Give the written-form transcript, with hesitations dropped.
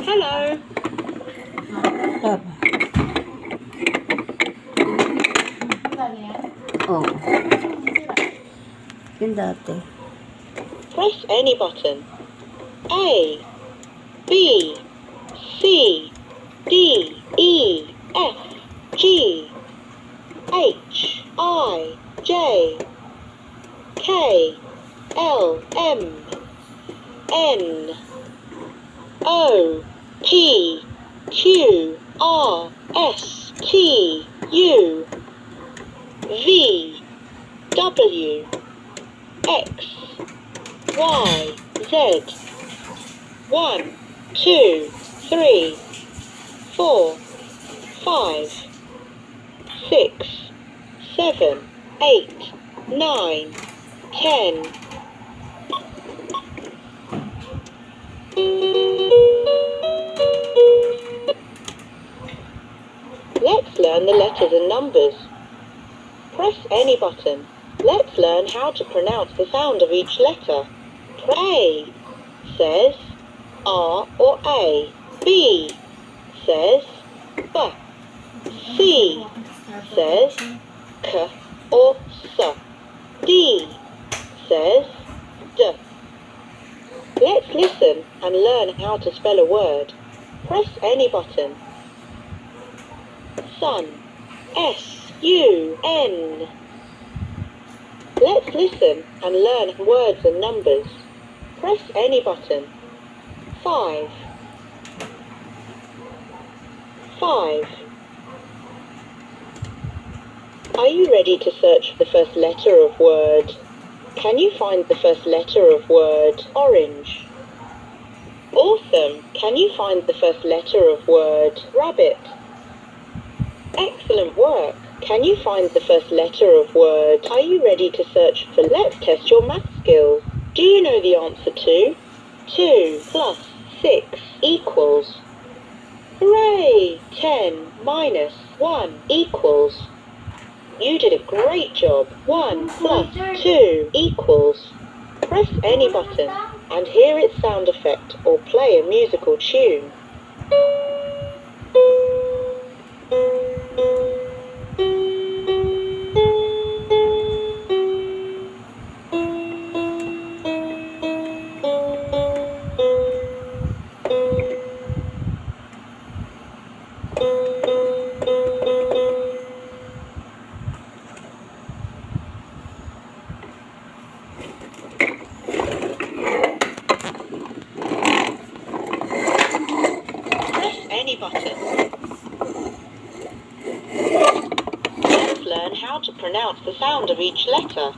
Hello. Oh. Yun dati. Press any button. A, B, C, D, E, F, G, H, I, J, K, L, M, N, O, P, Q, R, S, T, U, V, W, X, Y, Z. 1, 2, 3, 4, 5, 6, 7, 8, 9, 10. Let's learn the letters and numbers. Press any button. Let's learn how to pronounce the sound of each letter. A says R or A. B says B. C says K or S. D says D. Let's listen and learn how to spell a word. Press any button. Sun. S-U-N. Let's listen and learn words and numbers. Press any button. 5. 5. Are you ready to search for the first letter of word? Can you find the first letter of word orange? Awesome! Can you find the first letter of word rabbit? Excellent work! Can you find the first letter of word? Are you ready to search for let's test your math skills? Do you know the answer to 2 plus 6 equals? Hooray! 10 minus 1 equals. You did a great job. 1 plus 2 equals. Press any button and hear its sound effect or play a musical tune. Any button. Let's learn how to pronounce the sound of each letter.